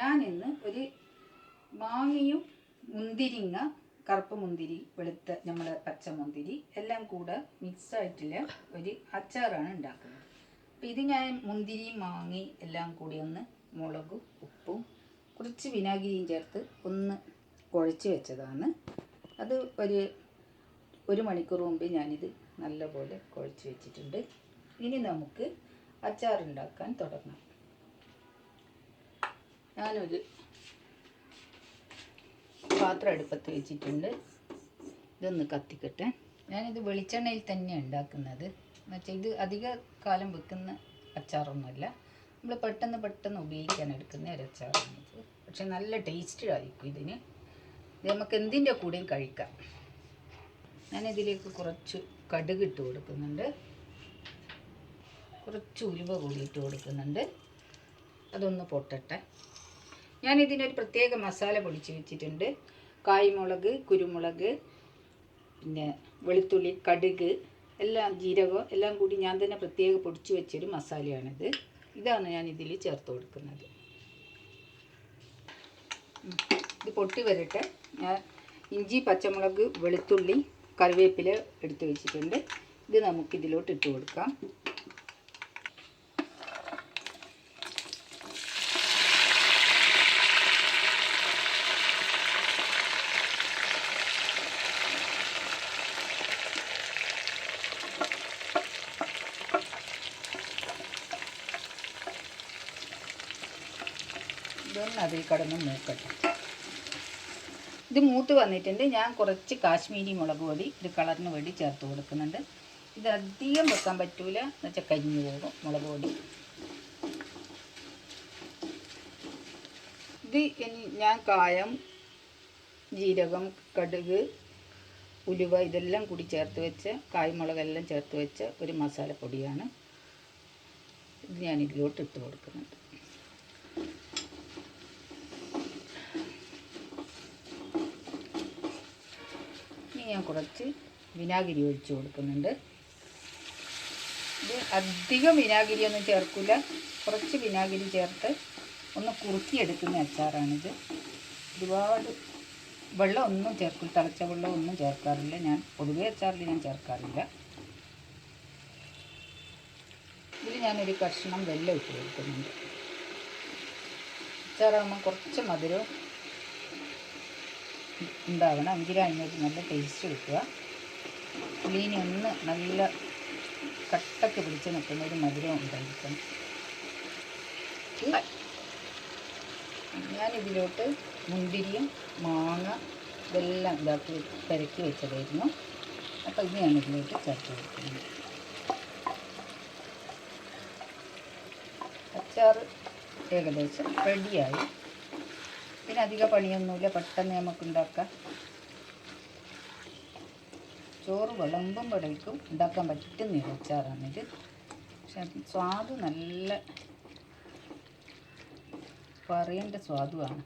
ഞാനിന്ന് ഒരു മാങ്ങയും മുന്തിരിങ്ങ, കറുപ്പ് മുന്തിരി, വെളുത്ത നമ്മളെ പച്ചമുന്തിരി എല്ലാം കൂടെ മിക്സായിട്ടുള്ള ഒരു അച്ചാറാണ് ഉണ്ടാക്കുന്നത്. അപ്പം ഇത് ഞാൻ മുന്തിരിയും മാങ്ങയും എല്ലാം കൂടി ഒന്ന് മുളകും ഉപ്പും കുറച്ച് വിനാഗിരിയും ചേർത്ത് ഒന്ന് കുഴച്ച് വെച്ചതാണ്. അത് ഒരു മണിക്കൂർ മുമ്പ് ഞാനിത് നല്ലപോലെ കുഴച്ച് വെച്ചിട്ടുണ്ട്. ഇനി നമുക്ക് അച്ചാറുണ്ടാക്കാൻ തുടങ്ങാം. ഞാനൊരു പാത്രം അടുപ്പത്ത് വെച്ചിട്ടുണ്ട്. ഇതൊന്ന് കത്തിക്കട്ടെ. ഞാനിത് വെളിച്ചെണ്ണയിൽ തന്നെ ഉണ്ടാക്കുന്നത്. എന്നുവെച്ചാൽ ഇത് അധിക കാലം വെക്കുന്ന അച്ചാറൊന്നുമല്ല, നമ്മൾ പെട്ടെന്ന് ഉപയോഗിക്കാൻ എടുക്കുന്ന ഒരു അച്ചാറാണിത്. പക്ഷെ നല്ല ടേസ്റ്റ് ആയിരിക്കും ഇതിന്. ഇത് നമുക്ക് എന്തിൻ്റെ കൂടെയും കഴിക്കാം. ഞാനിതിലേക്ക് കുറച്ച് കടുക് ഇട്ട് കൊടുക്കുന്നുണ്ട്, കുറച്ച് ഉലുവ കൂടി ഇട്ട് കൊടുക്കുന്നുണ്ട്. അതൊന്ന് പൊട്ടട്ടെ. ഞാനിതിനൊരു പ്രത്യേക മസാല പൊടിച്ച് വെച്ചിട്ടുണ്ട്. കായ്മുളക്, കുരുമുളക്, പിന്നെ വെളുത്തുള്ളി, കടുക് എല്ലാം, ജീരകം എല്ലാം കൂടി ഞാൻ തന്നെ പ്രത്യേകം പൊടിച്ച് വെച്ചൊരു മസാലയാണിത്. ഇതാണ് ഞാൻ ഇതിൽ ചേർത്ത് കൊടുക്കുന്നത്. ഇത് പൊട്ടി വരട്ടെ. ഞാൻ ഇഞ്ചി, പച്ചമുളക്, വെളുത്തുള്ളി, കറിവേപ്പില എടുത്ത് വെച്ചിട്ടുണ്ട്. ഇത് നമുക്കിതിലോട്ട് ഇട്ട് കൊടുക്കാം. ഇതൊന്ന് അതിൽ കടന്ന് മൂക്കട്ടെ. ഇത് മൂത്ത് വന്നിട്ടുണ്ട്. ഞാൻ കുറച്ച് കാശ്മീരി മുളക് പൊടി ഇത് കളറിന് വേണ്ടി ചേർത്ത് കൊടുക്കുന്നുണ്ട്. ഇത് അധികം വെക്കാൻ പറ്റൂല, എന്ന് വെച്ചാൽ കരിഞ്ഞു പോകും മുളക് പൊടി. ഇത് ഞാൻ കായം, ജീരകം, കടുക്, ഉലുവ ഇതെല്ലാം കൂടി ചേർത്ത് വെച്ച, കായ്മുളകെല്ലാം ചേർത്ത് വെച്ച ഒരു മസാലപ്പൊടിയാണ്. ഇത് ഞാൻ ഇതിലോട്ട് ഇട്ട് കൊടുക്കുന്നുണ്ട്. ഞാൻ കുറച്ച് വിനാഗിരി ഒഴിച്ച് കൊടുക്കുന്നുണ്ട്. ഇത് അധികം വിനാഗിരിയൊന്നും ചേർക്കില്ല, കുറച്ച് വിനാഗിരി ചേർത്ത് ഒന്ന് കുറുക്കിയെടുക്കുന്ന അച്ചാറാണിത്. ഒരുപാട് വെള്ളം ഒന്നും ചേർക്കില്ല, തിളച്ച വെള്ളം ഒന്നും ചേർക്കാറില്ല. ഞാൻ പൊതുവേ അച്ചാറിൽ ഞാൻ ചേർക്കാറില്ല. ഇതിൽ ഞാനൊരു കഷ്ണം വെല്ലം ഇട്ട് കൊടുക്കുന്നുണ്ട്. അച്ചാറാകുമ്പോൾ കുറച്ച് മധുരവും ഉണ്ടാവണം, എങ്കിലാണ് അതിനൊരു നല്ല ടേസ്റ്റ് കിട്ടുക. പുളീനി ഒന്ന് നല്ല കട്ടക്ക് പിടിച്ച് നിൽക്കുന്ന ഒരു മധുരം ഉണ്ടായിരിക്കണം. ഞാനിതിലോട്ട് മുന്തിരിയും മാങ്ങ ഇതെല്ലാം ഇതാക്കി പെരക്കി വെച്ചതായിരുന്നു. അപ്പോൾ ഇത് ഞാനിതിലോട്ട് ചേർത്ത് കൊടുക്കുന്നത്. അച്ചാർ ഏകദേശം റെഡിയായി. ഇതിനധികം പണിയൊന്നുമില്ല, പെട്ടെന്ന് നമുക്ക് ഉണ്ടാക്കാം. ചോറ് വിളമ്പുമ്പോഴേക്കും ഉണ്ടാക്കാൻ പറ്റുന്ന അച്ചാറാണിത്. പക്ഷെ സ്വാദ് നല്ല പറയേണ്ട സ്വാദുമാണ്.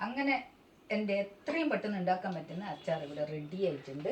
അങ്ങനെ എൻ്റെ എത്രയും പെട്ടെന്ന് ഉണ്ടാക്കാൻ പറ്റുന്ന അച്ചാർ ഇവിടെ റെഡി ആയിട്ടുണ്ട്.